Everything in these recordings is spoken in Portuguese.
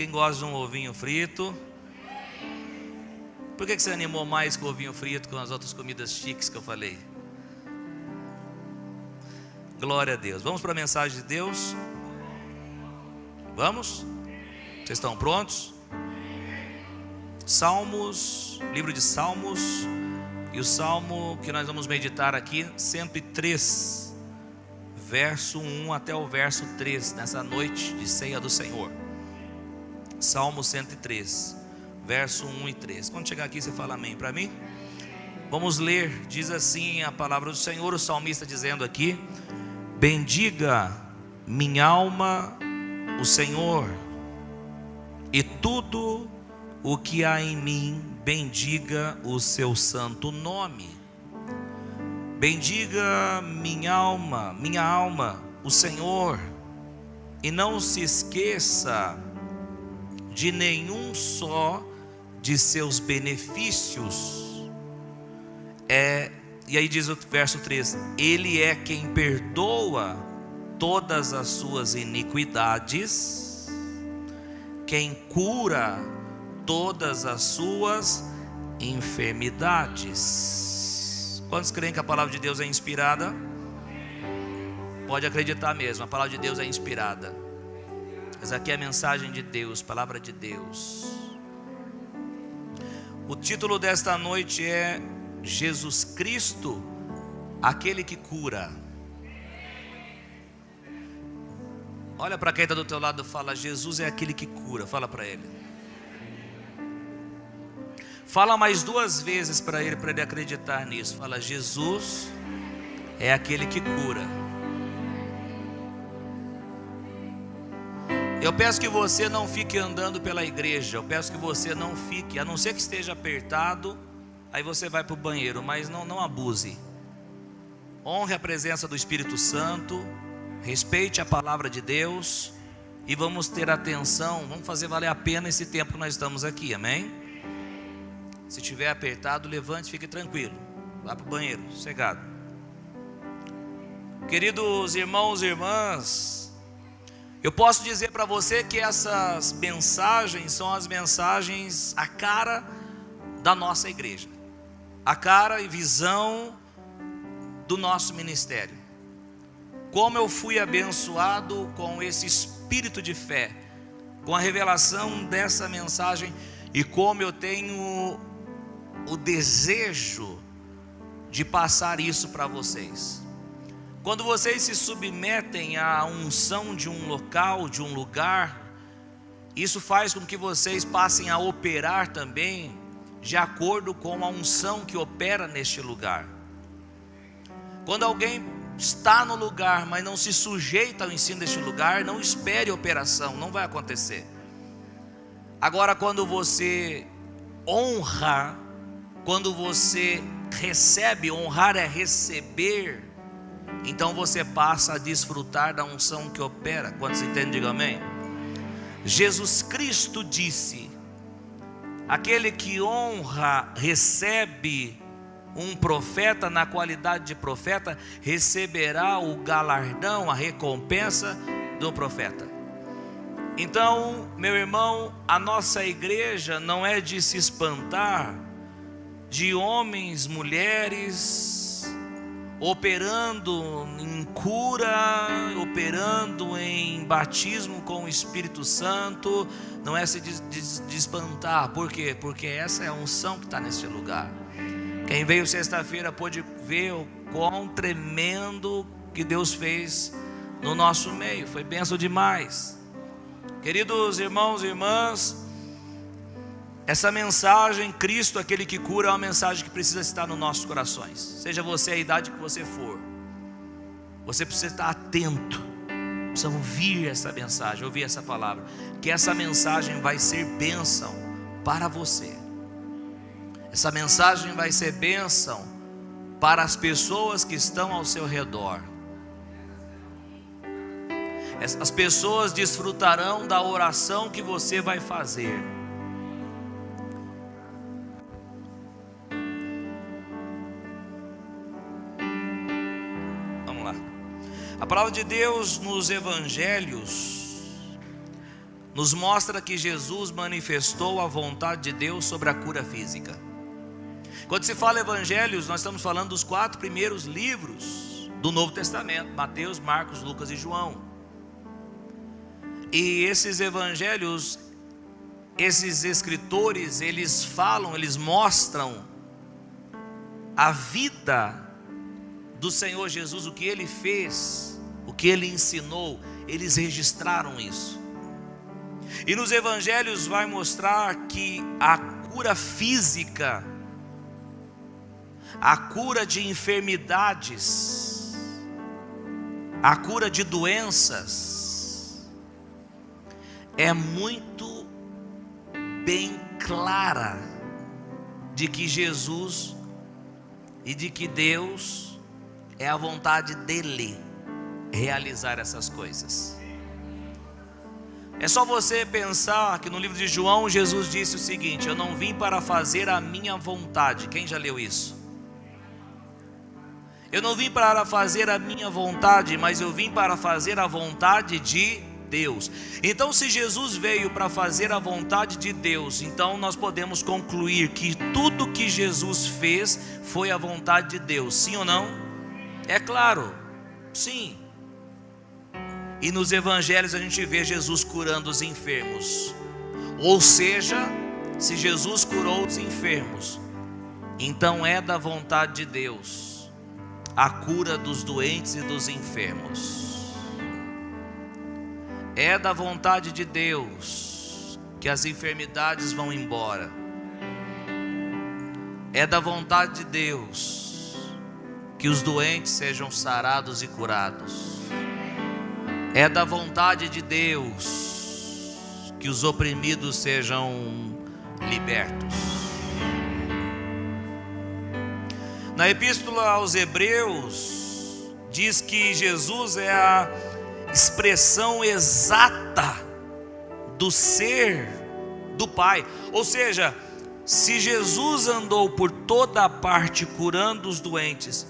Quem gosta de um ovinho frito? Por que você animou mais com o ovinho frito com as outras comidas chiques que eu falei? Glória a Deus. Vamos para a mensagem de Deus? Vamos? Vocês estão prontos? Salmos, livro de Salmos. E o salmo que nós vamos meditar aqui, 103, verso 1 até o verso 3, nessa noite de ceia do Senhor. Salmo 103, verso 1 e 3. Quando chegar aqui você fala amém para mim. Vamos ler, diz assim a palavra do Senhor, o salmista dizendo aqui: bendiga minha alma o Senhor, e tudo o que há em mim, bendiga o seu santo nome. Bendiga minha alma, o Senhor, e não se esqueça de nenhum só de seus benefícios. E aí diz o verso 3: Ele é quem perdoa todas as suas iniquidades, quem cura todas as suas enfermidades. Quantos creem que a palavra de Deus é inspirada? Pode acreditar mesmo, a palavra de Deus é inspirada. Mas aqui é a mensagem de Deus, palavra de Deus. O título desta noite é Jesus Cristo, aquele que cura. Olha para quem está do teu lado e fala: Jesus é aquele que cura. Fala para ele. Fala mais 2 vezes para ele acreditar nisso. Fala: Jesus é aquele que cura. Eu peço que você não fique andando pela igreja. Eu peço que você não fique, a não ser que esteja apertado, aí você vai para o banheiro, mas não abuse. Honre a presença do Espírito Santo, respeite a palavra de Deus, e vamos ter atenção, vamos fazer valer a pena esse tempo que nós estamos aqui, amém? Se estiver apertado, levante, fique tranquilo, vá para o banheiro, sossegado. Queridos irmãos e irmãs, eu posso dizer para você que essas mensagens são as mensagens, a cara da nossa igreja, a cara e visão do nosso ministério. Como eu fui abençoado com esse espírito de fé, com a revelação dessa mensagem, e como eu tenho o desejo de passar isso para vocês. Quando vocês se submetem à unção de um local, de um lugar, isso faz com que vocês passem a operar também de acordo com a unção que opera neste lugar. Quando alguém está no lugar, mas não se sujeita ao ensino deste lugar, não espere operação, não vai acontecer. Agora, quando você honra, quando você recebe, honrar é receber, então você passa a desfrutar da unção que opera. Quantos entendem? Diga amém. Jesus Cristo disse: aquele que honra, recebe um profeta na qualidade de profeta, receberá o galardão, a recompensa do profeta. Então, meu irmão, a nossa igreja não é de se espantar de homens, mulheres operando em cura, operando em batismo com o Espírito Santo. Não é se de espantar. Por quê? Porque essa é a unção que está nesse lugar. Quem veio sexta-feira pôde ver o quão tremendo que Deus fez no nosso meio. Foi bênção demais. Queridos irmãos e irmãs, essa mensagem, Cristo, aquele que cura, é uma mensagem que precisa estar nos nossos corações. Seja você a idade que você for, você precisa estar atento, precisa ouvir essa mensagem, ouvir essa palavra, que essa mensagem vai ser bênção para você. Essa mensagem vai ser bênção para as pessoas que estão ao seu redor. As pessoas desfrutarão da oração que você vai fazer. Vamos lá. A palavra de Deus nos evangelhos, nos mostra que Jesus manifestou a vontade de Deus sobre a cura física. Quando se fala evangelhos, nós estamos falando dos 4 primeiros livros do Novo Testamento: Mateus, Marcos, Lucas e João. E esses evangelhos, esses escritores, eles falam, eles mostram a vida do Senhor Jesus, o que Ele fez, o que Ele ensinou. Eles registraram isso. E nos evangelhos vai mostrar que a cura física, a cura de enfermidades, a cura de doenças, é muito bem clara de que Jesus e de que Deus é a vontade dele realizar essas coisas. É só você pensar que no livro de João Jesus disse o seguinte: eu não vim para fazer a minha vontade. Quem já leu isso? Eu não vim para fazer a minha vontade, mas eu vim para fazer a vontade de Deus. Então, se Jesus veio para fazer a vontade de Deus, então nós podemos concluir que tudo que Jesus fez foi a vontade de Deus. Sim ou não? É claro, sim. E nos evangelhos a gente vê Jesus curando os enfermos. Ou seja, se Jesus curou os enfermos, então é da vontade de Deus a cura dos doentes e dos enfermos. É da vontade de Deus que as enfermidades vão embora. É da vontade de Deus que os doentes sejam sarados e curados. É da vontade de Deus que os oprimidos sejam libertos. Na epístola aos Hebreus diz que Jesus é a expressão exata do ser do Pai. Ou seja, se Jesus andou por toda a parte curando os doentes,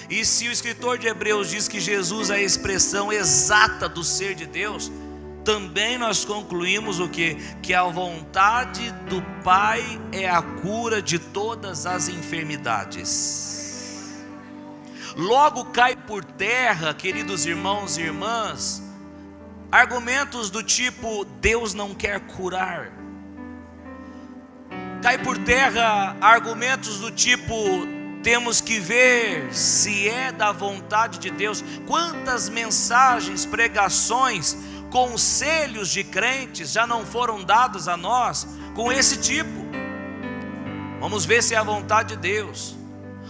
e se o escritor de Hebreus diz que Jesus é a expressão exata do ser de Deus, também nós concluímos o quê? Que a vontade do Pai é a cura de todas as enfermidades. Logo cai por terra, queridos irmãos e irmãs, argumentos do tipo: Deus não quer curar. Cai por terra argumentos do tipo: temos que ver se é da vontade de Deus. Quantas mensagens, pregações, conselhos de crentes já não foram dados a nós com esse tipo? Vamos ver se é a vontade de Deus.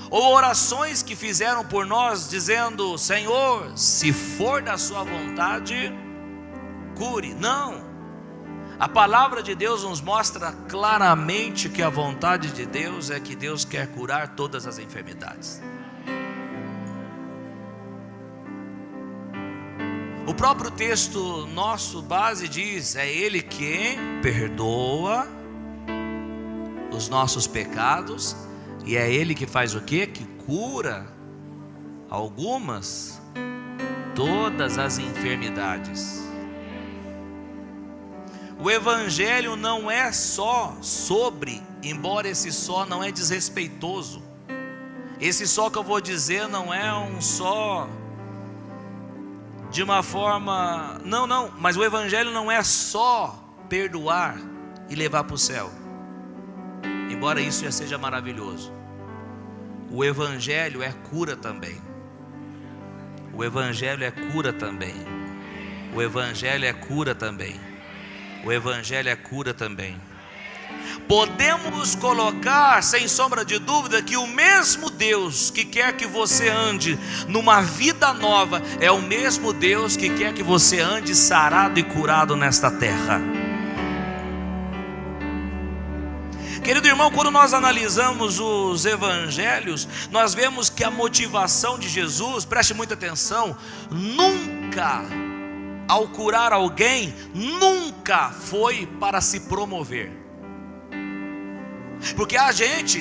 Ou orações que fizeram por nós dizendo: Senhor, se for da sua vontade, cure. Não. A palavra de Deus nos mostra claramente que a vontade de Deus é que Deus quer curar todas as enfermidades. O próprio texto nosso base diz: é Ele quem perdoa os nossos pecados, e é Ele que faz o quê? Que cura todas as enfermidades. O evangelho não é só sobre, embora esse só não é desrespeitoso. Esse só que eu vou dizer não é um só de uma forma, não, mas o evangelho não é só perdoar e levar para o céu, embora isso já seja maravilhoso. O evangelho é cura também. O evangelho é cura também. O evangelho é cura também. O evangelho é cura também. Podemos colocar sem sombra de dúvida que o mesmo Deus que quer que você ande numa vida nova é o mesmo Deus que quer que você ande sarado e curado nesta terra. Querido irmão, quando nós analisamos os evangelhos, nós vemos que a motivação de Jesus, preste muita atenção, nunca, ao curar alguém, nunca foi para se promover. Porque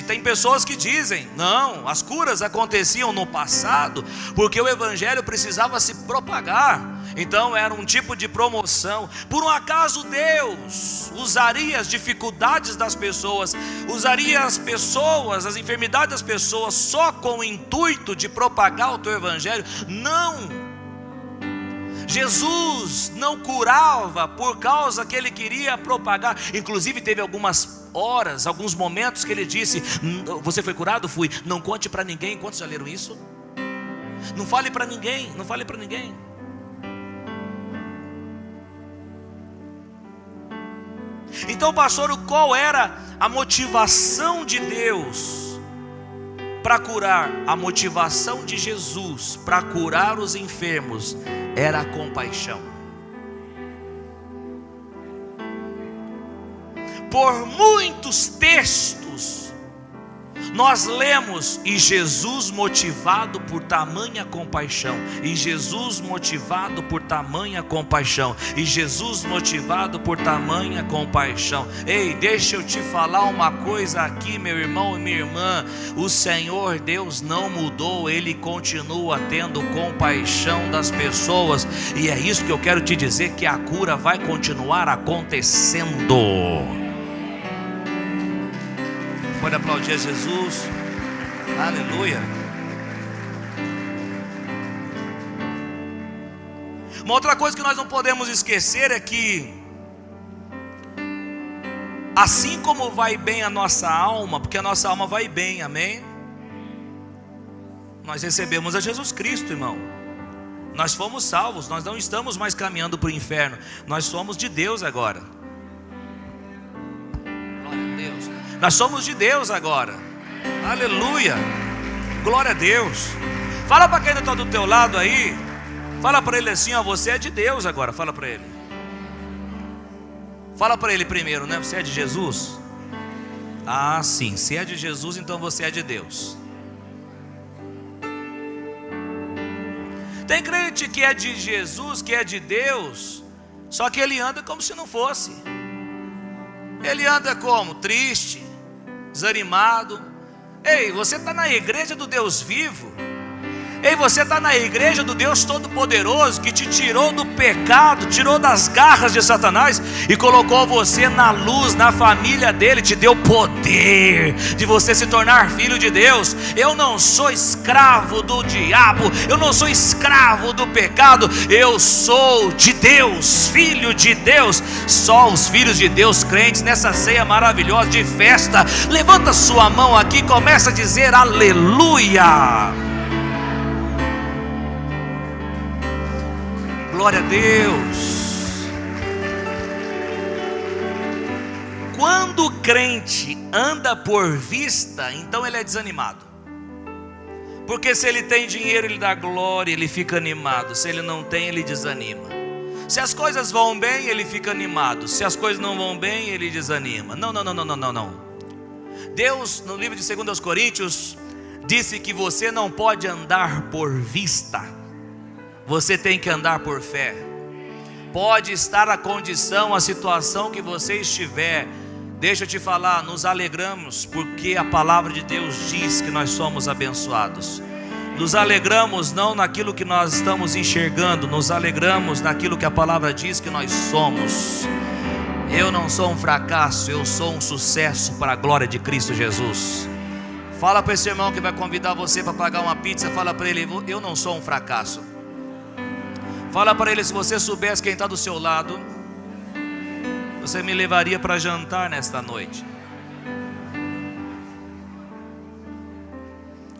tem pessoas que dizem, não, as curas aconteciam no passado, porque o evangelho precisava se propagar, então era um tipo de promoção. Por um acaso Deus usaria as dificuldades das pessoas, usaria as pessoas, as enfermidades das pessoas, só com o intuito de propagar o teu evangelho? Não. Jesus não curava por causa que ele queria propagar. Inclusive teve algumas horas, alguns momentos que ele disse: você foi curado? Fui. Não conte para ninguém. Quantos já leram isso? Não fale para ninguém, não fale para ninguém. Então, pastor, qual era a motivação de Deus para curar? A motivação de Jesus para curar os enfermos era a compaixão. Por muitos textos nós lemos: e Jesus motivado por tamanha compaixão, e Jesus motivado por tamanha compaixão, e Jesus motivado por tamanha compaixão. Ei, deixa eu te falar uma coisa aqui, meu irmão e minha irmã: o Senhor Deus não mudou, Ele continua tendo compaixão das pessoas, e é isso que eu quero te dizer, que a cura vai continuar acontecendo. Pode aplaudir a Jesus. Aleluia. Uma outra coisa que nós não podemos esquecer é que, assim como vai bem a nossa alma, porque a nossa alma vai bem, amém? Nós recebemos a Jesus Cristo, irmão. Nós fomos salvos, nós não estamos mais caminhando para o inferno, nós somos de Deus agora. Glória a Deus. Nós somos de Deus agora. Aleluia. Glória a Deus. Fala para quem está do teu lado aí. Fala para ele assim: ó, você é de Deus agora. Fala para ele. Fala para ele primeiro, né? Você é de Jesus? Ah, sim. Se é de Jesus, então você é de Deus. Tem crente que é de Jesus, que é de Deus, só que ele anda como se não fosse. Ele anda como? Triste, desanimado. Ei, você está na igreja do Deus vivo. Ei, você está na igreja do Deus Todo-Poderoso, que te tirou do pecado, tirou das garras de Satanás e colocou você na luz, na família dele, te deu poder de você se tornar filho de Deus. Eu não sou escravo do diabo, eu não sou escravo do pecado, eu sou de Deus, filho de Deus. Só os filhos de Deus crentes nessa ceia maravilhosa de festa, levanta sua mão aqui e começa a dizer aleluia. Glória a Deus. Quando o crente anda por vista, então ele é desanimado. Porque se ele tem dinheiro, ele dá glória, ele fica animado. Se ele não tem, ele desanima. Se as coisas vão bem, ele fica animado. Se as coisas não vão bem, ele desanima. Não. Deus, no livro de 2 Coríntios, disse que você não pode andar por vista. Você tem que andar por fé. Pode estar a condição, a situação que você estiver. Deixa eu te falar, nos alegramos porque a palavra de Deus diz que nós somos abençoados. Nos alegramos não naquilo que nós estamos enxergando, nos alegramos naquilo que a palavra diz que nós somos. Eu não sou um fracasso, eu sou um sucesso para a glória de Cristo Jesus. Fala para esse irmão que vai convidar você para pagar uma pizza, fala para ele: eu não sou um fracasso. Fala para ele: se você soubesse quem está do seu lado, você me levaria para jantar nesta noite.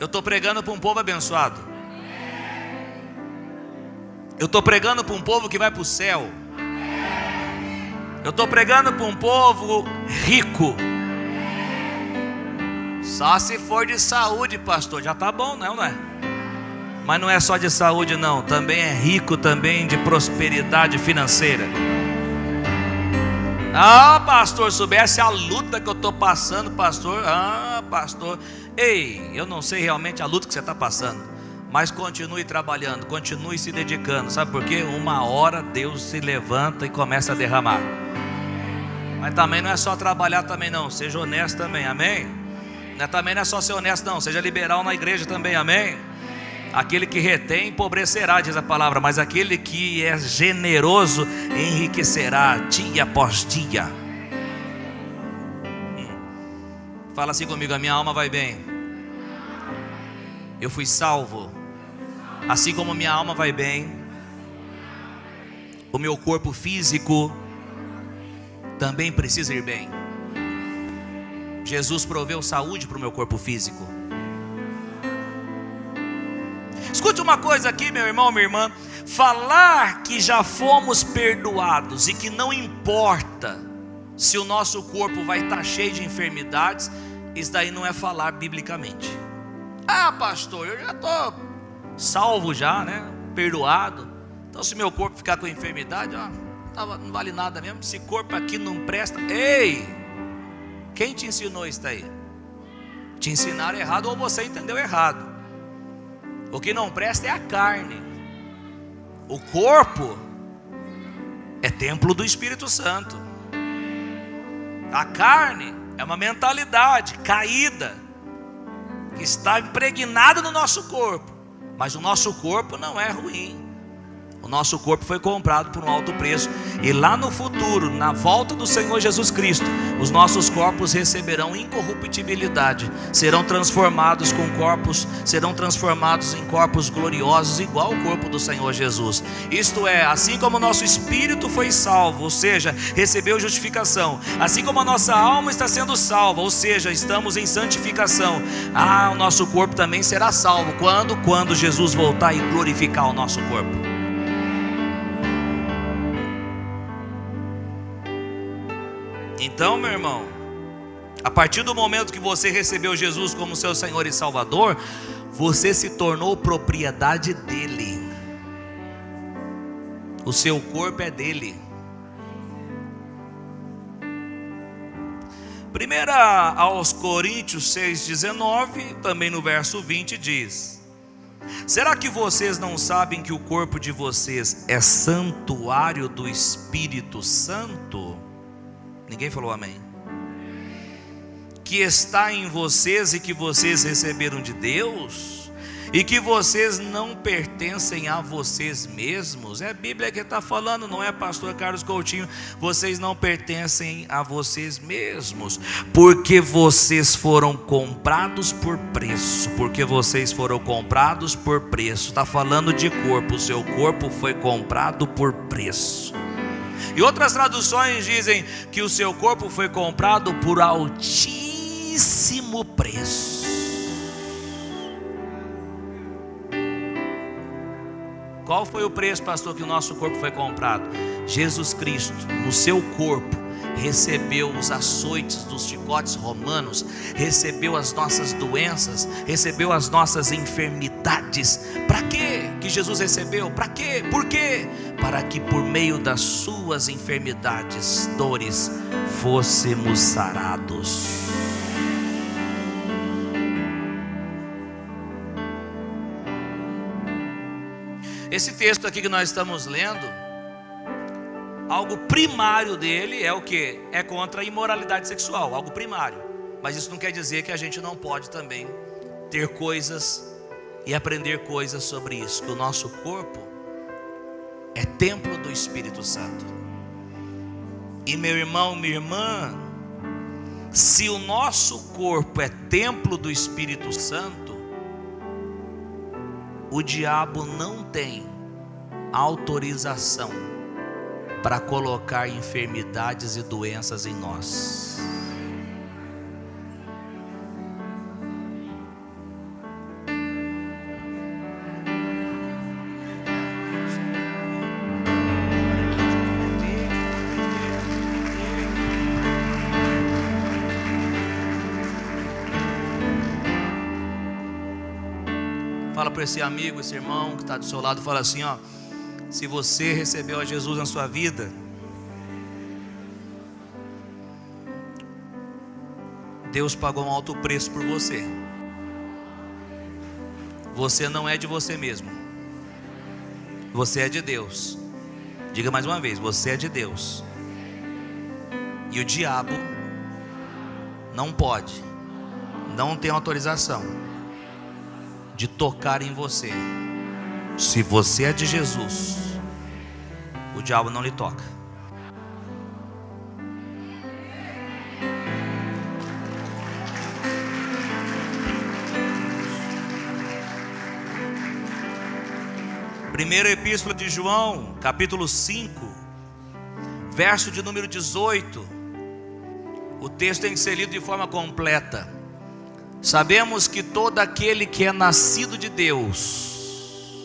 Eu estou pregando para um povo abençoado. Eu estou pregando para um povo que vai para o céu. Eu estou pregando para um povo rico. Só se for de saúde, pastor, já está bom, não é? Mas não é só de saúde não, também é rico também de prosperidade financeira. Ah, pastor, soubesse a luta que eu estou passando, pastor. Ah, pastor. Ei, eu não sei realmente a luta que você está passando, mas continue trabalhando, continue se dedicando. Sabe por quê? Uma hora Deus se levanta e começa a derramar. Mas também não é só trabalhar também não, seja honesto também, amém? Também não é só ser honesto não, seja liberal na igreja também, amém? Aquele que retém empobrecerá, diz a palavra, mas aquele que é generoso enriquecerá dia após dia. Fala assim comigo: a minha alma vai bem. Eu fui salvo. Assim como minha alma vai bem, o meu corpo físico também precisa ir bem. Jesus proveu saúde para o meu corpo físico. Escute uma coisa aqui, meu irmão, minha irmã. Falar que já fomos perdoados e que não importa se o nosso corpo vai estar cheio de enfermidades, isso daí não é falar biblicamente. Ah, pastor, eu já estou salvo já, né? Perdoado. Então se meu corpo ficar com enfermidade, não vale nada mesmo. Esse corpo aqui não presta. Ei, quem te ensinou isso daí? Te ensinaram errado ou você entendeu errado. O que não presta é a carne. O corpo é templo do Espírito Santo. A carne é uma mentalidade caída que está impregnada no nosso corpo. Mas o nosso corpo não é ruim. O nosso corpo foi comprado por um alto preço. E lá no futuro, na volta do Senhor Jesus Cristo, os nossos corpos receberão incorruptibilidade. Serão transformados em corpos gloriosos, igual ao corpo do Senhor Jesus. Isto é, assim como o nosso espírito foi salvo, ou seja, recebeu justificação, assim como a nossa alma está sendo salva, ou seja, estamos em santificação, o nosso corpo também será salvo. Quando Jesus voltar e glorificar o nosso corpo. Então, meu irmão, a partir do momento que você recebeu Jesus como seu Senhor e Salvador, você se tornou propriedade dele. O seu corpo é dele. 1 aos Coríntios 6,19, também no verso 20 diz: será que vocês não sabem que o corpo de vocês é santuário do Espírito Santo? Ninguém falou amém. Que está em vocês e que vocês receberam de Deus, e que vocês não pertencem a vocês mesmos. É a Bíblia que está falando, não é pastor Carlos Coutinho. Vocês não pertencem a vocês mesmos, porque vocês foram comprados por preço. Porque vocês foram comprados por preço. Está falando de corpo. O seu corpo foi comprado por preço. E outras traduções dizem que o seu corpo foi comprado por altíssimo preço. Qual foi o preço, pastor, que o nosso corpo foi comprado? Jesus Cristo, no seu corpo, recebeu os açoites dos chicotes romanos, recebeu as nossas doenças, recebeu as nossas enfermidades. Para quê que Jesus recebeu? Para quê? Por quê? Para que por meio das suas enfermidades, dores, fôssemos sarados. Esse texto aqui que nós estamos lendo, algo primário dele é o que? É contra a imoralidade sexual, algo primário. Mas isso não quer dizer que a gente não pode também ter coisas e aprender coisas sobre isso. Que o nosso corpo é templo do Espírito Santo. E meu irmão, minha irmã, se o nosso corpo é templo do Espírito Santo, o diabo não tem autorização para colocar enfermidades e doenças em nós. Fala para esse amigo, esse irmão que está do seu lado, fala assim, ó: se você recebeu a Jesus na sua vida, Deus pagou um alto preço por você. Você não é de você mesmo, você é de Deus. Diga mais uma vez: você é de Deus. E o diabo não pode, não tem autorização de tocar em você. Se você é de Jesus, o diabo não lhe toca. Primeira Epístola de João, capítulo 5, verso de número 18. O texto tem que ser lido de forma completa. Sabemos que todo aquele que é nascido de Deus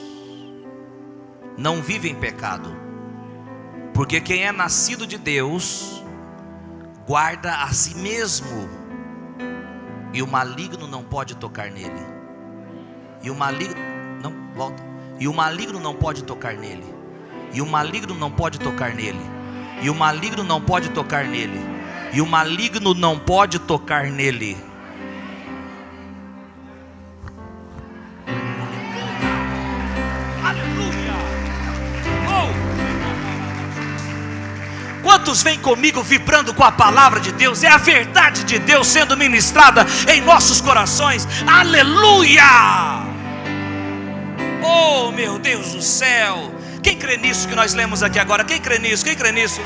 não vive em pecado, porque quem é nascido de Deus guarda a si mesmo, e o maligno não pode tocar nele. E o maligno não pode tocar nele. E o maligno não pode tocar nele. E o maligno não pode tocar nele. E o maligno não pode tocar nele. Aleluia! Quantos vêm comigo vibrando com a palavra de Deus? É a verdade de Deus sendo ministrada em nossos corações. Aleluia! Oh, meu Deus do céu! Quem crê nisso que nós lemos aqui agora? Quem crê nisso? Quem crê nisso?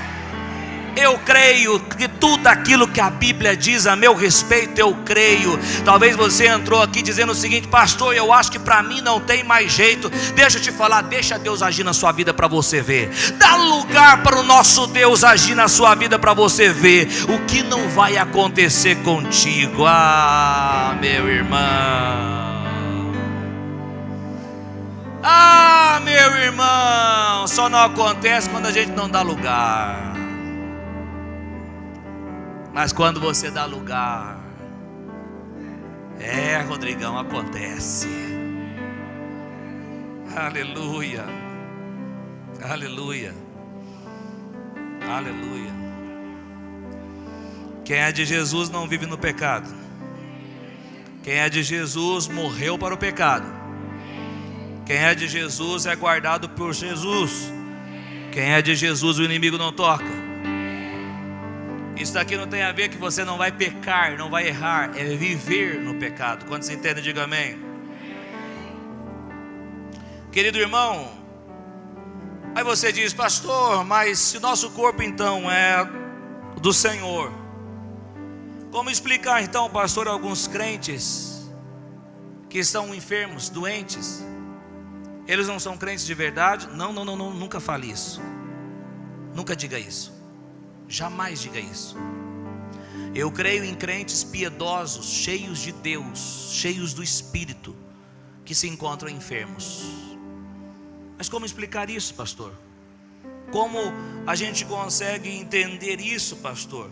Eu creio que tudo aquilo que a Bíblia diz a meu respeito, eu creio. Talvez você entrou aqui dizendo o seguinte: pastor, eu acho que para mim não tem mais jeito. Deixa eu te falar, deixa Deus agir na sua vida para você ver. Dá lugar para o nosso Deus agir na sua vida para você ver o que não vai acontecer contigo. Ah, meu irmão. Ah, meu irmão, só não acontece quando a gente não dá lugar. Mas quando você dá lugar, Rodrigão, acontece. Aleluia. Aleluia. Aleluia. Quem é de Jesus não vive no pecado. Quem é de Jesus morreu para o pecado. Quem é de Jesus é guardado por Jesus. Quem é de Jesus o inimigo não toca. Isso daqui não tem a ver que você não vai pecar, não vai errar. É viver no pecado. Quando você entende, diga amém. Querido irmão, aí você diz: pastor, mas se o nosso corpo então é do Senhor, como explicar então, pastor, alguns crentes que estão enfermos, doentes? Eles não são crentes de verdade? Não, nunca fale isso. Nunca diga isso. Jamais diga isso. Eu creio em crentes piedosos, cheios de Deus, cheios do Espírito, que se encontram enfermos. Mas como explicar isso, pastor? Como a gente consegue entender isso, pastor?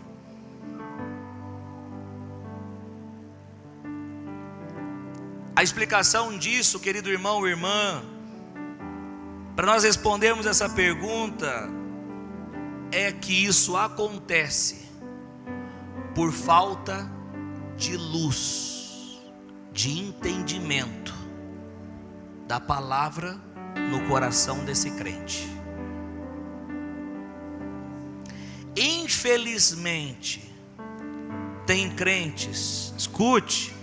A explicação disso, querido irmão ou irmã, para nós respondermos essa pergunta, é que isso acontece por falta de luz, de entendimento da palavra no coração desse crente. Infelizmente, tem crentes, escute,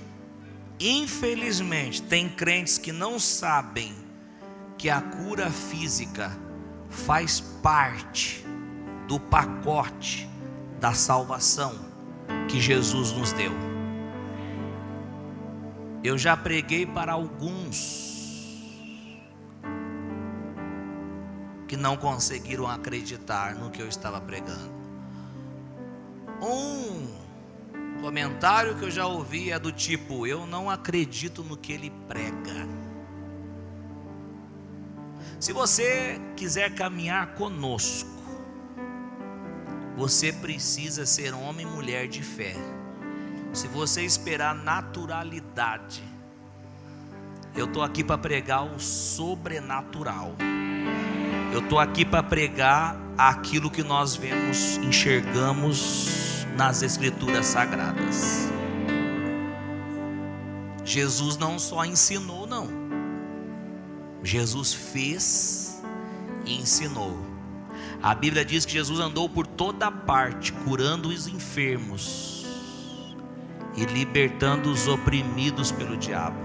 infelizmente tem crentes que não sabem que a cura física faz parte do pacote da salvação que Jesus nos deu. Eu já preguei para alguns que não conseguiram acreditar no que eu estava pregando. Um comentário que eu já ouvi é do tipo: eu não acredito no que ele prega. Se você quiser caminhar conosco, você precisa ser homem e mulher de fé. Se você esperar naturalidade, eu estou aqui para pregar o sobrenatural. Eu estou aqui para pregar aquilo que nós vemos, enxergamos nas Escrituras Sagradas. Jesus não só ensinou, não. Jesus fez e ensinou. A Bíblia diz que Jesus andou por toda parte, curando os enfermos e libertando os oprimidos pelo diabo.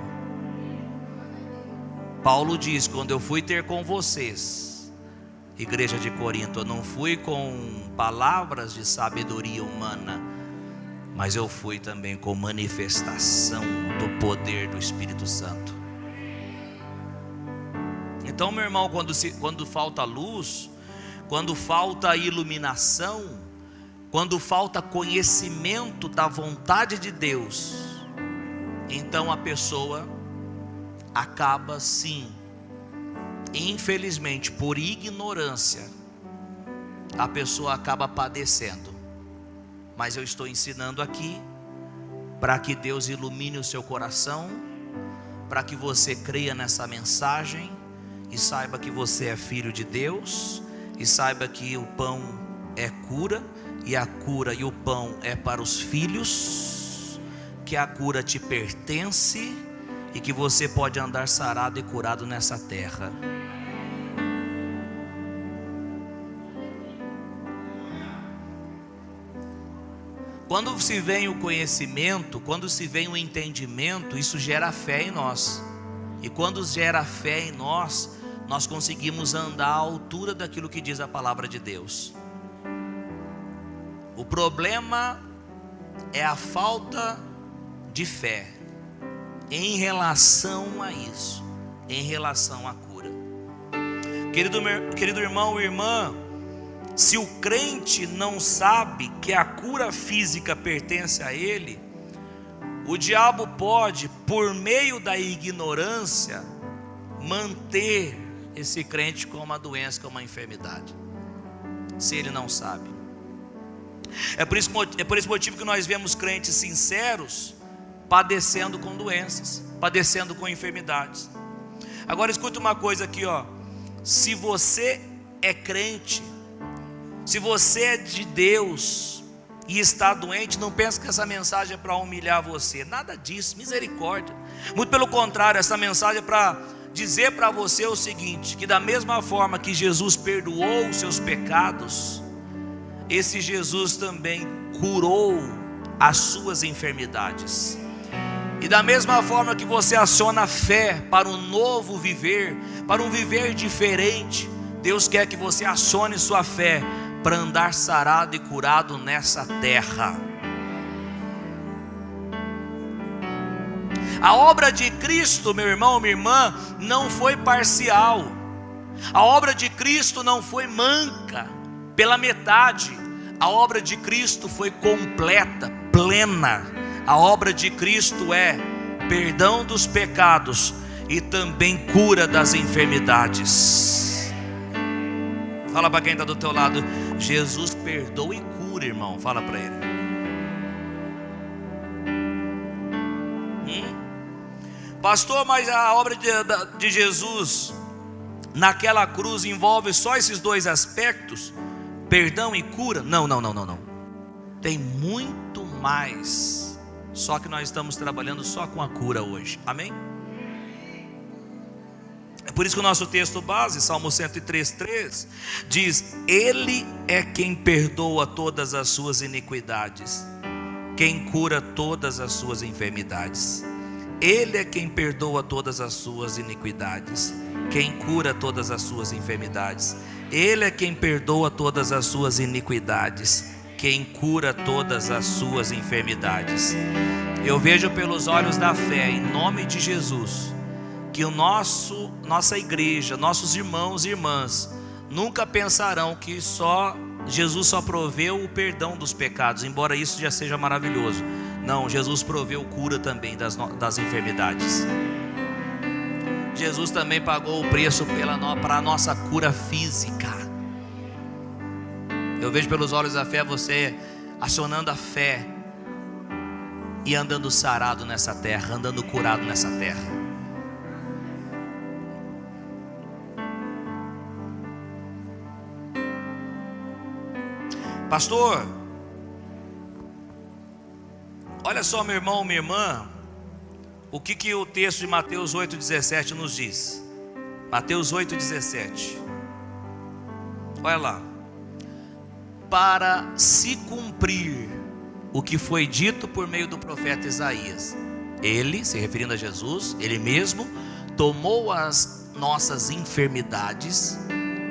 Paulo diz: quando eu fui ter com vocês, igreja de Corinto, eu não fui com palavras de sabedoria humana, mas eu fui também com manifestação do poder do Espírito Santo. Então, meu irmão, quando falta luz, quando falta iluminação, quando falta conhecimento da vontade de Deus, então a pessoa acaba, sim, infelizmente, por ignorância, a pessoa acaba padecendo. Mas eu estou ensinando aqui para que Deus ilumine o seu coração, para que você creia nessa mensagem e saiba que você é filho de Deus, e saiba que o pão é cura, e a cura e o pão é para os filhos, que a cura te pertence e que você pode andar sarado e curado nessa terra. Quando se vem o conhecimento, quando se vem o entendimento, isso gera fé em nós. E quando gera fé em nós, nós conseguimos andar à altura daquilo que diz a palavra de Deus. O problema é a falta de fé em relação a isso, em relação à cura. Querido irmão e irmã, se o crente não sabe que a cura física pertence a ele, o diabo pode, por meio da ignorância, manter esse crente com uma doença, com uma enfermidade, se ele não sabe. É por esse motivo que nós vemos crentes sinceros padecendo com doenças, padecendo com enfermidades. Agora escuta uma coisa aqui, ó. Se você é crente, se você é de Deus e está doente, não pense que essa mensagem é para humilhar você. Nada disso, misericórdia. Muito pelo contrário, essa mensagem é para dizer para você o seguinte: que da mesma forma que Jesus perdoou os seus pecados, esse Jesus também curou as suas enfermidades. E da mesma forma que você aciona a fé para um novo viver, para um viver diferente, Deus quer que você acione sua fé para andar sarado e curado nessa terra. A obra de Cristo, meu irmão, minha irmã, não foi parcial. A obra de Cristo não foi manca, pela metade. A obra de Cristo foi completa, plena. A obra de Cristo é perdão dos pecados e também cura das enfermidades. Fala para quem está do teu lado: Jesus perdoa e cura, irmão. Fala para ele. Pastor, mas a obra de Jesus naquela cruz envolve só esses dois aspectos? Perdão e cura? Não. Tem muito mais. Só que nós estamos trabalhando só com a cura hoje. Amém? É por isso que o nosso texto base, Salmo 103:3, diz: Ele é quem perdoa todas as suas iniquidades, quem cura todas as suas enfermidades. Ele é quem perdoa todas as suas iniquidades, quem cura todas as suas enfermidades. Ele é quem perdoa todas as suas iniquidades, quem cura todas as suas enfermidades. Eu vejo pelos olhos da fé, em nome de Jesus, que nossa igreja, nossos irmãos e irmãs nunca pensarão que Jesus só proveu o perdão dos pecados, embora isso já seja maravilhoso. Não, Jesus proveu cura também das enfermidades. Jesus também pagou o preço para a nossa cura física. Eu vejo pelos olhos da fé você acionando a fé e andando sarado nessa terra, andando curado nessa terra. Pastor, olha só, meu irmão, minha irmã, o que o texto de Mateus 8,17 nos diz? Mateus 8,17. Olha lá. para se cumprir o que foi dito por meio do profeta Isaías. Ele, se referindo a Jesus, ele mesmo tomou as nossas enfermidades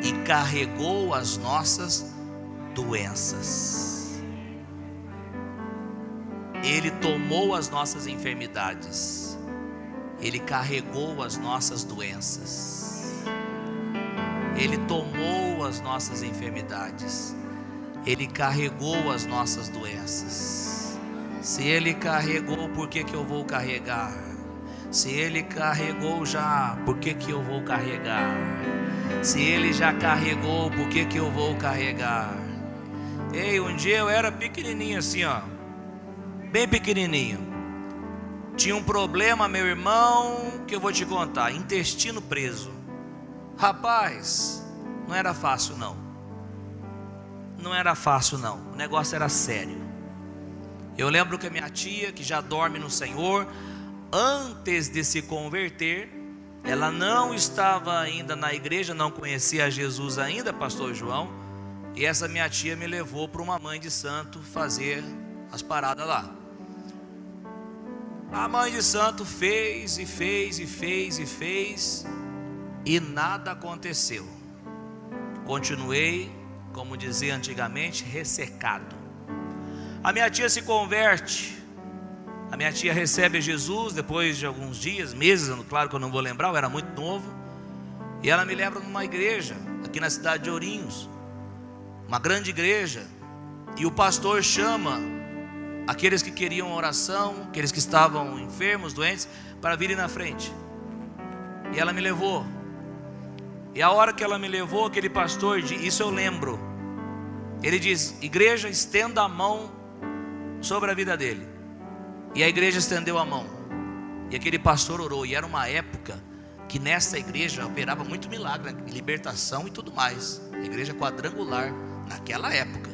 e carregou as nossas doenças. Ele tomou as nossas enfermidades, ele carregou as nossas doenças. Ele tomou as nossas enfermidades, ele carregou as nossas doenças. Se ele carregou, por que eu vou carregar? Se ele carregou já, por que eu vou carregar? Se ele já carregou, por que eu vou carregar? Ei, um dia eu era pequenininho assim, ó, bem pequenininho. Tinha um problema, meu irmão, que eu vou te contar: intestino preso. Rapaz, não era fácil não. Não era fácil não, o negócio era sério. Eu lembro que a minha tia, que já dorme no Senhor, antes de se converter, ela não estava ainda na igreja, não conhecia Jesus ainda, pastor João. E essa minha tia me levou para uma mãe de santo fazer as paradas lá. A mãe de santo fez e fez e fez e fez, e nada aconteceu. Continuei, como dizia antigamente, ressecado. A minha tia se converte. A minha tia recebe Jesus depois de alguns dias, meses, claro que eu não vou lembrar, eu era muito novo. E ela me leva numa igreja, aqui na cidade de Ourinhos, uma grande igreja. E o pastor chama aqueles que queriam oração, aqueles que estavam enfermos, doentes, para virem na frente. E ela me levou. E a hora que ela me levou, aquele pastor, isso eu lembro, ele diz: igreja, estenda a mão sobre a vida dele. E a igreja estendeu a mão, e aquele pastor orou. E era uma época que nessa igreja operava muito milagre, né? Libertação e tudo mais. A igreja quadrangular, naquela época,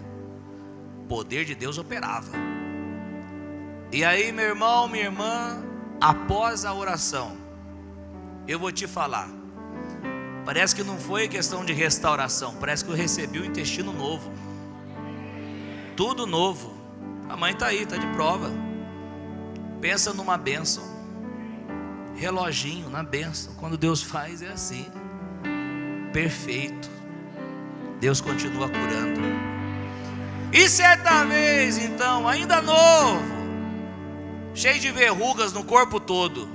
o poder de Deus operava. E aí, meu irmão, minha irmã, após a oração, eu vou te falar, parece que não foi questão de restauração, parece que eu recebi um intestino novo, tudo novo. A mãe está aí, está de prova. Pensa numa bênção, reloginho na bênção. Quando Deus faz é assim, perfeito. Deus continua curando. E certa vez, então, ainda novo, cheio de verrugas no corpo todo,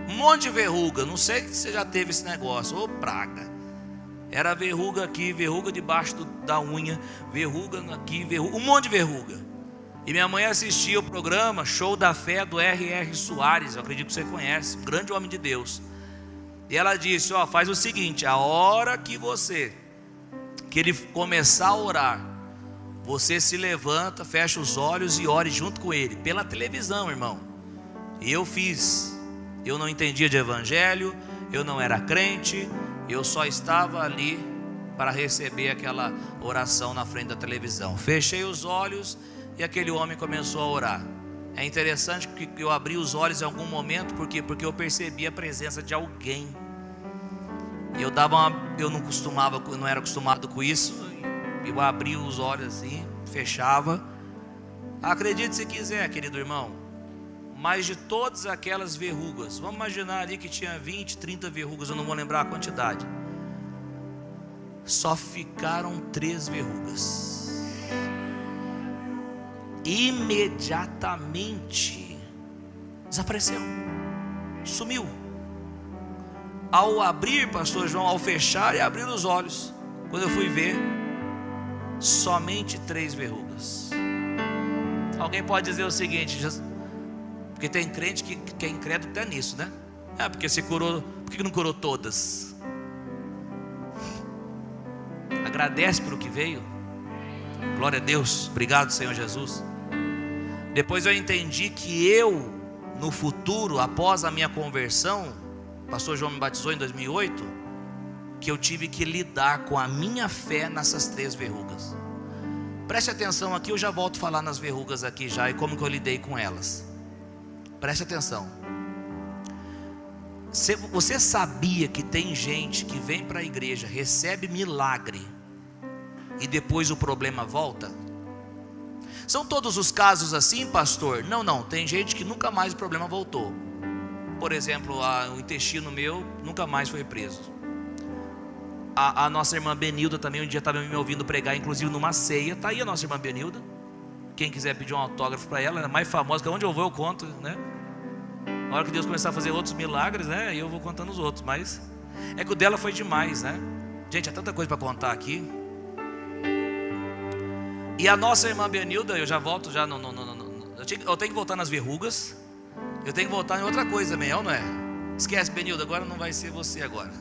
um monte de verruga. Não sei se você já teve esse negócio, ô praga. Era verruga aqui, verruga debaixo da unha, verruga aqui, verruga, um monte de verruga. E minha mãe assistia o programa Show da Fé do R.R. Soares, eu acredito que você conhece, um grande homem de Deus. E ela disse: ó, faz o seguinte, a hora que ele começar a orar, você se levanta, fecha os olhos e ore junto com ele, pela televisão, irmão. E eu fiz. Eu não entendia de evangelho, eu não era crente, eu só estava ali para receber aquela oração na frente da televisão. Fechei os olhos e aquele homem começou a orar. É interessante que eu abri os olhos em algum momento, porque eu percebi a presença de alguém. E eu não era acostumado com isso. Eu abri os olhos assim, fechava. Acredite se quiser, querido irmão, mas de todas aquelas verrugas, vamos imaginar ali que tinha 20, 30 verrugas, eu não vou lembrar a quantidade, só ficaram 3 verrugas. Imediatamente desapareceu, sumiu. Ao abrir, pastor João, ao fechar e abrir os olhos, quando eu fui ver, somente 3 verrugas. Alguém pode dizer o seguinte, porque tem crente que é incrédulo até nisso, né? Porque se curou, por que não curou todas? Agradece pelo que veio. Glória a Deus, obrigado Senhor Jesus. Depois eu entendi que eu, no futuro, após a minha conversão, o pastor João me batizou em 2008, que eu tive que lidar com a minha fé nessas 3 verrugas. Preste atenção aqui, eu já volto a falar nas verrugas aqui já, e como que eu lidei com elas. Preste atenção. Você sabia que tem gente que vem para a igreja, recebe milagre, e depois o problema volta? São todos os casos assim, pastor? Não, tem gente que nunca mais o problema voltou. Por exemplo, o intestino meu nunca mais foi preso. A nossa irmã Benilda também um dia estava me ouvindo pregar, inclusive numa ceia. Está aí a nossa irmã Benilda. Quem quiser pedir um autógrafo para ela, ela é mais famosa, que onde eu vou eu conto, né? Na hora que Deus começar a fazer outros milagres, né? Eu vou contando os outros, mas é que o dela foi demais, né? Gente, é tanta coisa para contar aqui. E a nossa irmã Benilda, eu já volto já eu tenho que voltar nas verrugas. Eu tenho que voltar em outra coisa também, não é? Esquece, Benilda, agora não vai ser você agora.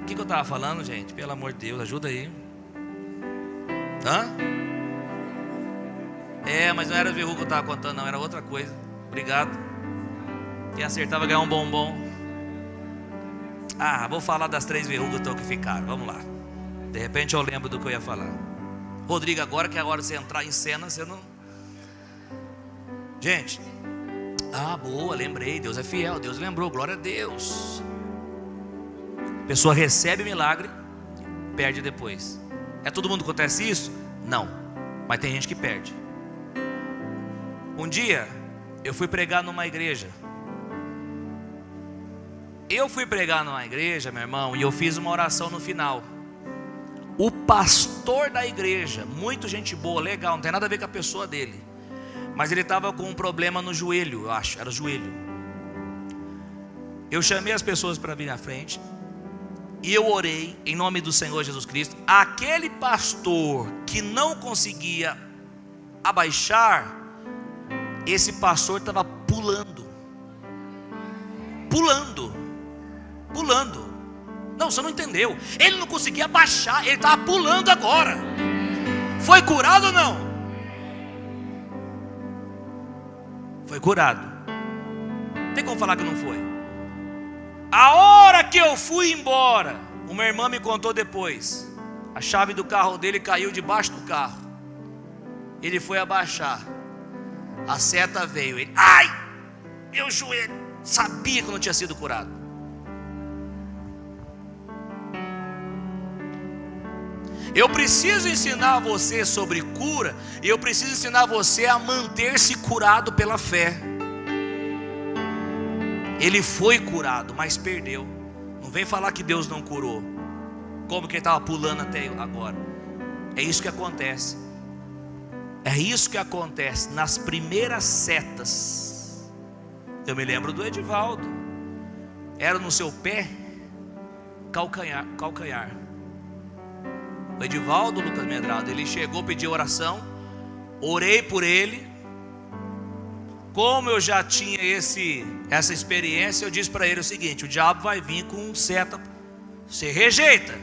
O que eu estava falando, gente? Pelo amor de Deus, ajuda aí. Mas não era verruga que eu estava contando, não, era outra coisa. Obrigado. Quem acertava ganhar um bombom. Vou falar das 3 verrugas que ficaram, vamos lá. De repente eu lembro do que eu ia falar. Rodrigo, agora que é a hora de você entrar em cena, você não... Gente, boa, lembrei, Deus é fiel, Deus lembrou, glória a Deus. A pessoa recebe milagre, perde depois. É todo mundo que acontece isso? Não, mas tem gente que perde. Um dia, eu fui pregar numa igreja. Meu irmão, e eu fiz uma oração no final. O pastor da igreja, muito gente boa, legal, não tem nada a ver com a pessoa dele, mas ele estava com um problema no joelho, eu acho, era o joelho. Eu chamei as pessoas para vir na frente e eu orei em nome do Senhor Jesus Cristo. Aquele pastor que não conseguia abaixar, esse pastor estava pulando. Não, você não entendeu. Ele não conseguia baixar, ele estava pulando agora. Foi curado ou não? Foi curado. Tem como falar que não foi? A hora que eu fui embora, uma irmã me contou depois, a chave do carro dele caiu debaixo do carro. Ele foi abaixar, a seta veio, ele, meu joelho, sabia que eu não tinha sido curado. Eu preciso ensinar você sobre cura, e eu preciso ensinar você a manter-se curado pela fé. Ele foi curado, mas perdeu. Não vem falar que Deus não curou. Como que ele estava pulando até agora? É isso que acontece. É isso que acontece nas primeiras setas. Eu me lembro do Edivaldo. Era no seu pé, calcanhar. O Edivaldo Lucas Medrado, ele chegou, pediu oração, orei por ele. Como eu já tinha essa experiência, eu disse para ele o seguinte: o diabo vai vir com seta, você rejeita,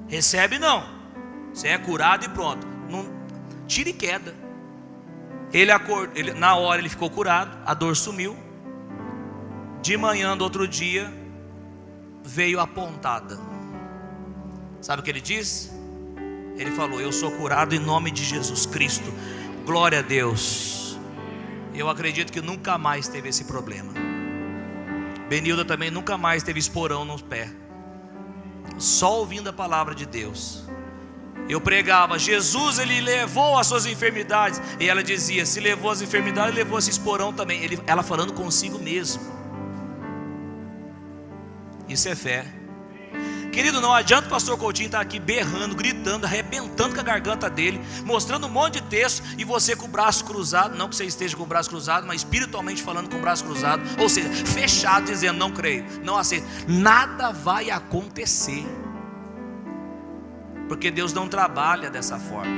recebe não, você é curado e pronto, não, tira e queda. Ele acordou, na hora ele ficou curado, a dor sumiu. De manhã do outro dia veio a pontada. Sabe o que ele disse? Ele falou: eu sou curado em nome de Jesus Cristo. Glória a Deus. Eu acredito que nunca mais teve esse problema. Benilda também nunca mais teve esporão no pé, só ouvindo a palavra de Deus. Eu pregava: Jesus, ele levou as suas enfermidades, e ela dizia: se levou as enfermidades, levou esse esporão também. Ela falando consigo mesmo. Isso é fé. Querido, não adianta o pastor Coutinho estar aqui berrando, gritando, arrebentando com a garganta dele, mostrando um monte de texto, e você com o braço cruzado. Não que você esteja com o braço cruzado, mas espiritualmente falando com o braço cruzado, ou seja, fechado, dizendo: não creio, não aceito. Nada vai acontecer, porque Deus não trabalha dessa forma.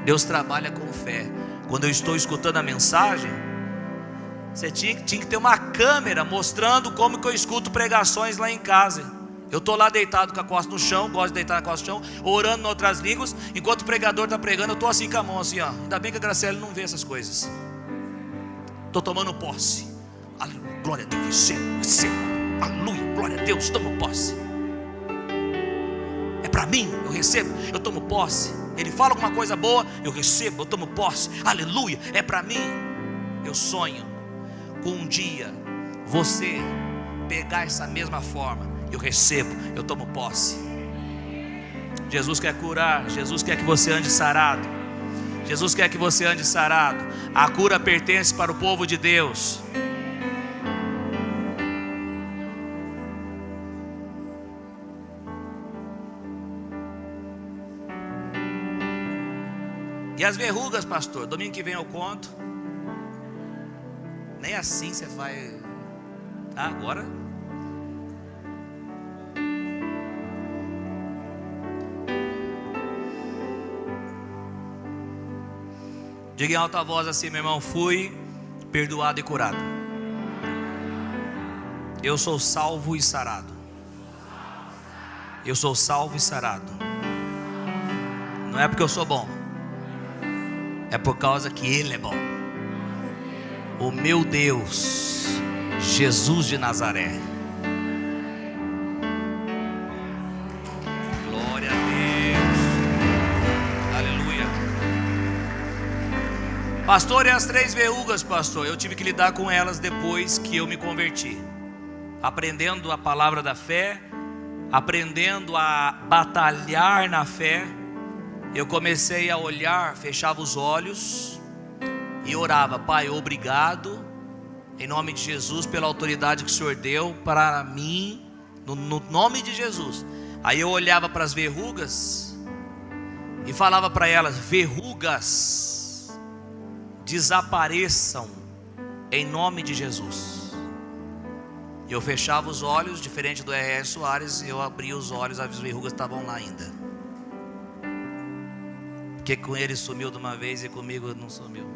Deus trabalha com fé. Quando eu estou escutando a mensagem, você tinha que ter uma câmera mostrando como que eu escuto pregações lá em casa. Eu estou lá deitado com a costa no chão, gosto de deitar na costa no chão, orando em outras línguas, enquanto o pregador está pregando, eu estou assim com a mão assim, ó. Ainda bem que a Graciela não vê essas coisas. Estou tomando posse. Aleluia, glória a Deus, receba. Aleluia, glória a Deus, tomo posse. É para mim, eu recebo, eu tomo posse. Ele fala alguma coisa boa, eu recebo, eu tomo posse. Aleluia, é para mim. Eu sonho com um dia você pegar essa mesma forma. Eu recebo, eu tomo posse. Jesus quer curar. Jesus quer que você ande sarado. Jesus quer que você ande sarado. A cura pertence para o povo de Deus. E as verrugas, pastor? Domingo que vem eu conto. Nem assim você faz. Ah, agora. Diga em alta voz assim, meu irmão: fui perdoado e curado. Eu sou salvo e sarado. Eu sou salvo e sarado. Não é porque eu sou bom, é por causa que Ele é bom. O meu Deus, Jesus de Nazaré. Glória a Deus. Aleluia. Pastor, e as 3 verrugas, pastor? Eu tive que lidar com elas depois que eu me converti. Aprendendo a palavra da fé, aprendendo a batalhar na fé. Eu comecei a olhar, fechava os olhos e orava: Pai, obrigado, em nome de Jesus, pela autoridade que o Senhor deu para mim, no nome de Jesus. Aí eu olhava para as verrugas e falava para elas: verrugas, desapareçam em nome de Jesus. Eu fechava os olhos, diferente do R.R. Soares, eu abria os olhos, as verrugas estavam lá ainda. Porque com ele sumiu de uma vez e comigo não sumiu.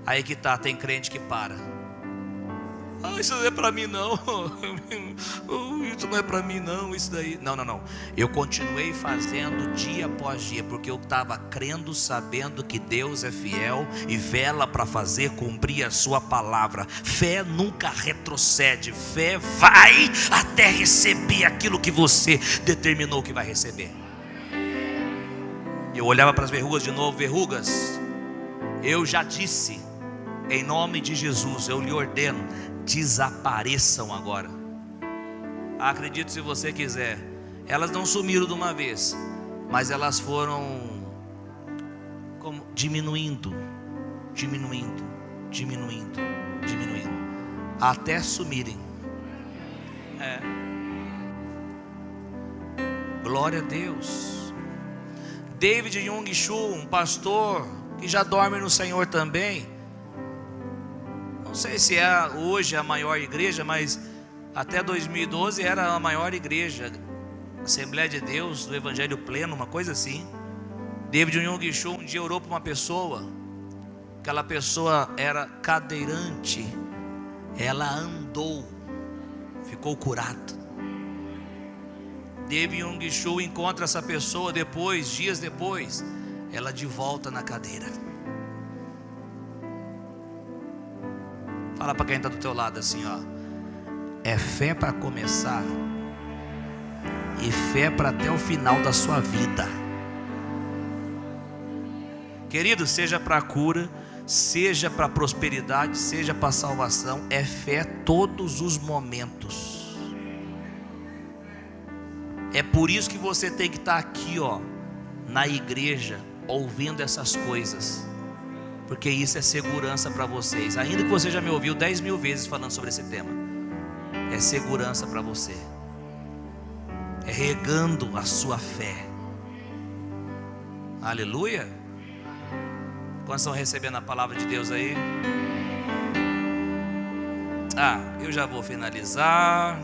Aí que tá, tem crente que para. Ah, isso não é para mim não. Isso não é para mim não, isso daí. Não. Eu continuei fazendo dia após dia, porque eu estava crendo, sabendo que Deus é fiel e vela para fazer cumprir a sua palavra. Fé nunca retrocede. Fé vai até receber aquilo que você determinou que vai receber. Eu olhava para as verrugas de novo: verrugas, eu já disse, em nome de Jesus, eu lhe ordeno, desapareçam agora. Acredite se você quiser, elas não sumiram de uma vez, mas elas foram como diminuindo, até sumirem. Glória a Deus. David Young Shu, um pastor que já dorme no Senhor também. Não sei se é hoje a maior igreja, mas até 2012 era a maior igreja, Assembleia de Deus do Evangelho Pleno, uma coisa assim. David Young Shu um dia orou para uma pessoa. Aquela pessoa era cadeirante. Ela andou, ficou curada. David Young Shu encontra essa pessoa depois, dias depois, ela de volta na cadeira. Fala para quem está do teu lado assim, ó: é fé para começar e fé para até o final da sua vida. Querido, seja para a cura, seja para a prosperidade, seja para a salvação, é fé todos os momentos. É por isso que você tem que estar aqui, ó, na igreja, ouvindo essas coisas, porque isso é segurança para vocês. Ainda que você já me ouviu 10.000 vezes falando sobre esse tema, é segurança para você, é regando a sua fé. Aleluia. Quantos estão recebendo a palavra de Deus aí? Eu já vou finalizar.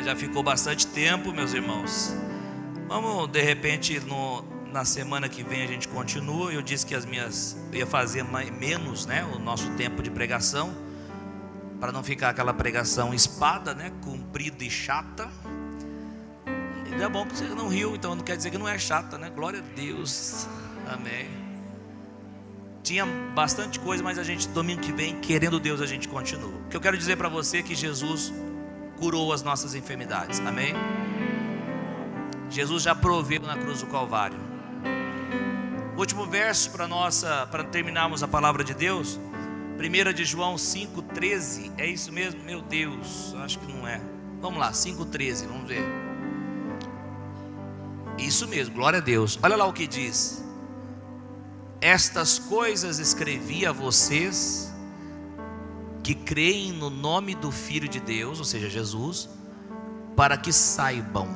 Já ficou bastante tempo, meus irmãos. Vamos, de repente, na semana que vem a gente continua. Eu disse que eu ia fazer menos, né, o nosso tempo de pregação, para não ficar aquela pregação espada, né, comprida e chata. E é bom que você não riu, então não quer dizer que não é chata, né? Glória a Deus, amém. Tinha bastante coisa, mas a gente, domingo que vem, querendo Deus, a gente continua. O que eu quero dizer para você é que Jesus curou as nossas enfermidades, amém? Jesus já proveu na cruz do Calvário. Último verso para terminarmos a palavra de Deus, 1 de João 5,13. É isso mesmo? Meu Deus, acho que não é. Vamos lá, 5,13, vamos ver. Isso mesmo, glória a Deus. Olha lá o que diz: estas coisas escrevi a vocês que creem no nome do Filho de Deus, ou seja, Jesus, para que saibam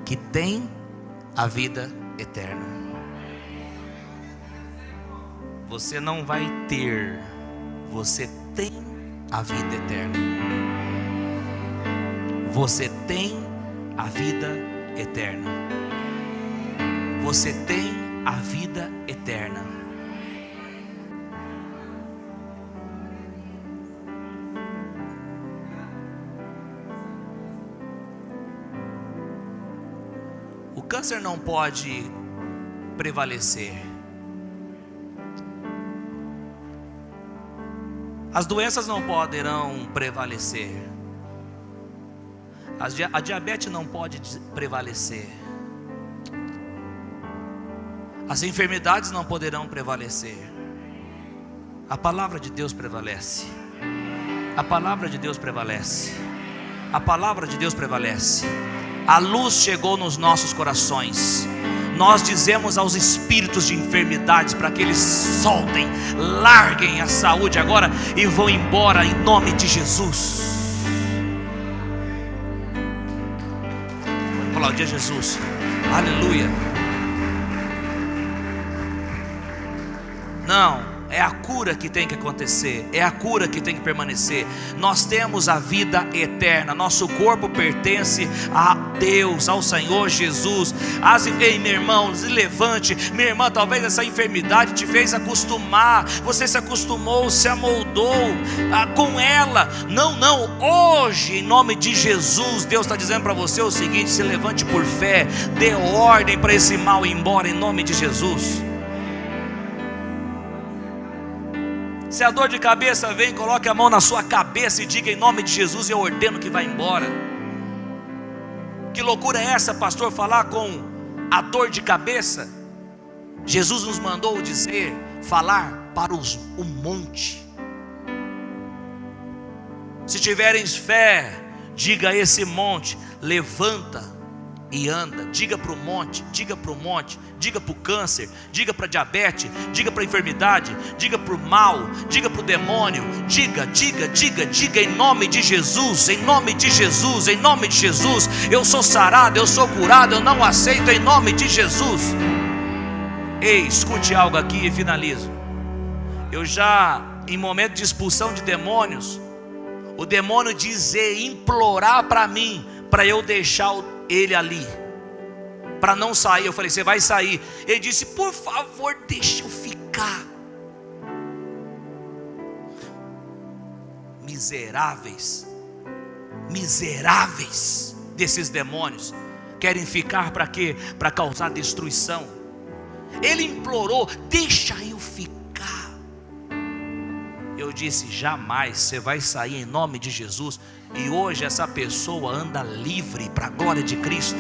que tem a vida eterna. Você não vai ter, você tem a vida eterna. Você tem a vida eterna. Você tem a vida eterna. O câncer não pode prevalecer. As doenças não poderão prevalecer. A diabetes não pode prevalecer. As enfermidades não poderão prevalecer. A palavra de Deus prevalece. A palavra de Deus prevalece. A palavra de Deus prevalece. A luz chegou nos nossos corações. Nós dizemos aos espíritos de enfermidades para que eles soltem, larguem a saúde agora e vão embora em nome de Jesus. Aplaudir Jesus. Aleluia. Não, é a cura que tem que acontecer, é a cura que tem que permanecer. Nós temos a vida eterna. Nosso corpo pertence a Deus, ao Senhor Jesus. Ei, meu irmão, se levante. Minha irmã, talvez essa enfermidade te fez acostumar. Você se acostumou, se amoldou com ela. Não, hoje, em nome de Jesus, Deus está dizendo para você o seguinte: se levante por fé, dê ordem para esse mal ir embora em nome de Jesus. Se a dor de cabeça vem, coloque a mão na sua cabeça e diga em nome de Jesus: eu ordeno que vá embora. Que loucura é essa, pastor, falar com a dor de cabeça? Jesus nos mandou dizer, falar para o monte. Se tiveres fé, diga a esse monte: levanta e anda. Diga para o monte, diga para o monte, diga para o câncer, diga para a diabetes, diga para a enfermidade, diga para o mal, diga para o demônio. Diga em nome de Jesus, em nome de Jesus, em nome de Jesus. Eu sou sarado, eu sou curado, eu não aceito em nome de Jesus. Ei, escute algo aqui e finalizo. Eu já, em momento de expulsão de demônios, o demônio dizer, implorar para mim, para eu deixar ele ali, para não sair. Eu falei: você vai sair. Ele disse: por favor, deixa eu ficar. Miseráveis desses demônios querem ficar para quê? Para causar destruição. Ele implorou: deixa eu ficar. Eu disse: jamais, você vai sair em nome de Jesus. E hoje essa pessoa anda livre para a glória de Cristo.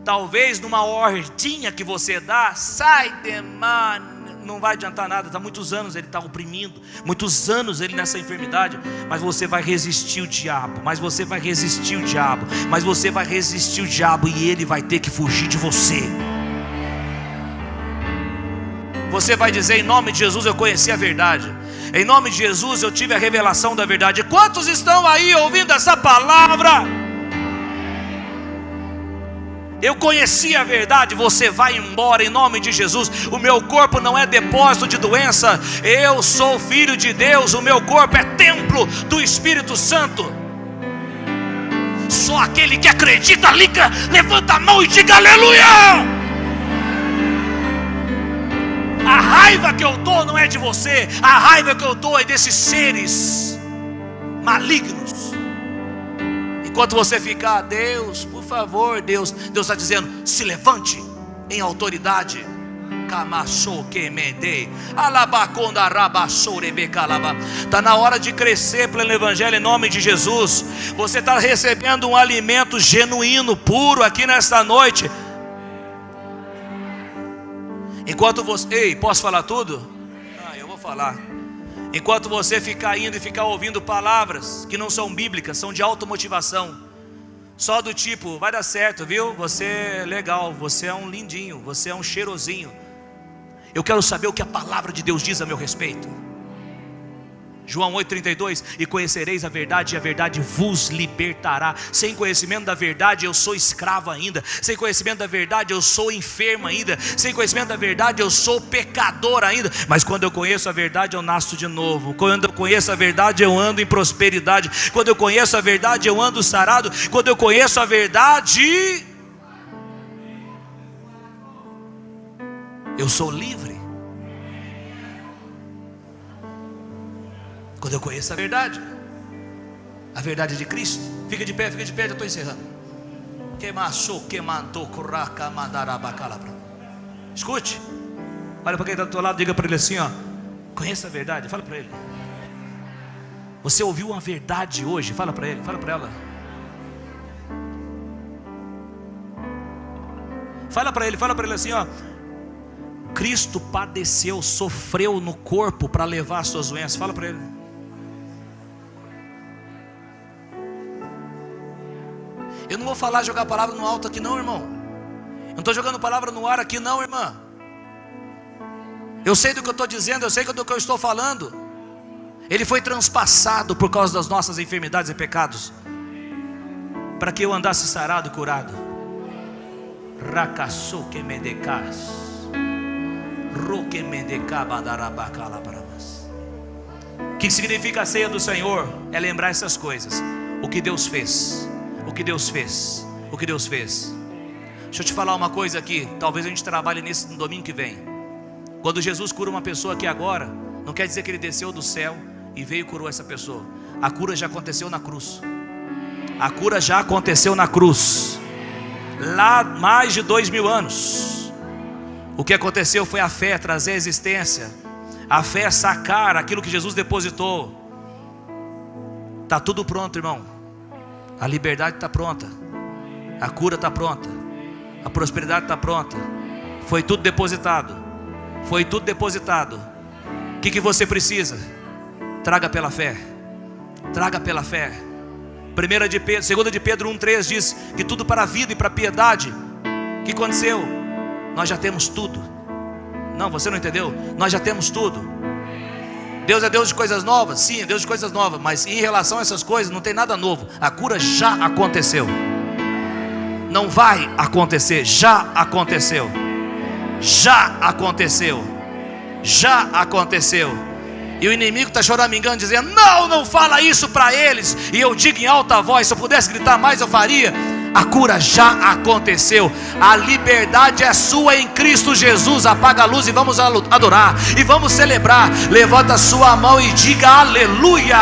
Talvez numa ordinha que você dá, sai demônio, não vai adiantar nada. Está muitos anos ele está oprimindo, muitos anos ele nessa enfermidade. Mas você vai resistir o diabo, mas você vai resistir o diabo, mas você vai resistir o diabo, e ele vai ter que fugir de você. Você vai dizer: em nome de Jesus eu conheci a verdade, em nome de Jesus eu tive a revelação da verdade. Quantos estão aí ouvindo essa palavra? Eu conheci a verdade. Você vai embora em nome de Jesus. O meu corpo não é depósito de doença. Eu sou filho de Deus. O meu corpo é templo do Espírito Santo. Só aquele que acredita, liga, levanta a mão e diga aleluia. A raiva que eu estou não é de você. A raiva que eu estou é desses seres malignos. Enquanto você ficar: Deus, por favor, Deus está dizendo: se levante em autoridade. Está na hora de crescer pelo Evangelho em nome de Jesus. Você está recebendo um alimento genuíno, puro aqui nesta noite. Enquanto você... Ei, posso falar tudo? Eu vou falar. Enquanto você ficar indo e ficar ouvindo palavras que não são bíblicas, são de automotivação, só do tipo, vai dar certo, viu? Você é legal, você é um lindinho, você é um cheirosinho. Eu quero saber o que a palavra de Deus diz a meu respeito. João 8,32, e conhecereis a verdade, e a verdade vos libertará. Sem conhecimento da verdade eu sou escravo ainda. Sem conhecimento da verdade eu sou enfermo ainda. Sem conhecimento da verdade eu sou pecador ainda. Mas quando eu conheço a verdade eu nasço de novo. Quando eu conheço a verdade eu ando em prosperidade. Quando eu conheço a verdade eu ando sarado. Quando eu conheço a verdade eu sou livre. Quando eu conheço a verdade de Cristo. Fica de pé, já estou encerrando. Escute, olha para quem está do teu lado, diga para ele assim, ó, conheça a verdade, fala para ele. Você ouviu uma verdade hoje? Fala para ele, fala para ela. Fala para ele assim, ó. Cristo padeceu, sofreu no corpo para levar as suas doenças. Fala para ele. Eu não vou falar jogar a palavra no alto aqui não, irmão. Eu não estou jogando palavra no ar aqui não, irmã. Eu sei do que eu estou dizendo, eu sei do que eu estou falando. Ele foi transpassado por causa das nossas enfermidades e pecados, para que eu andasse sarado e curado. O que significa a ceia do Senhor? É lembrar essas coisas. O que Deus fez. O que Deus fez. O que Deus fez. Deixa eu te falar uma coisa aqui. Talvez a gente trabalhe nisso no domingo que vem. Quando Jesus cura uma pessoa aqui agora, não quer dizer que ele desceu do céu e veio e curou essa pessoa. A cura já aconteceu na cruz. A cura já aconteceu na cruz. Lá mais de 2000 anos. O que aconteceu foi a fé trazer a existência. A fé sacar aquilo que Jesus depositou. Está tudo pronto, irmão. A liberdade está pronta. A cura está pronta. A prosperidade está pronta. Foi tudo depositado. Foi tudo depositado. O que você precisa? Traga pela fé. Traga pela fé. 2 de Pedro 1,3 diz que tudo para a vida e para a piedade. O que aconteceu? Nós já temos tudo. Não, você não entendeu? Nós já temos tudo. Deus é Deus de coisas novas? Sim, é Deus de coisas novas. Mas em relação a essas coisas não tem nada novo. A cura já aconteceu. Não vai acontecer. Já aconteceu. Já aconteceu. Já aconteceu. E o inimigo está choramingando, dizendo: não fala isso para eles. E eu digo em alta voz, se eu pudesse gritar mais eu faria. A cura já aconteceu. A liberdade é sua em Cristo Jesus. Apaga a luz e vamos adorar. E vamos celebrar. Levanta a sua mão e diga aleluia.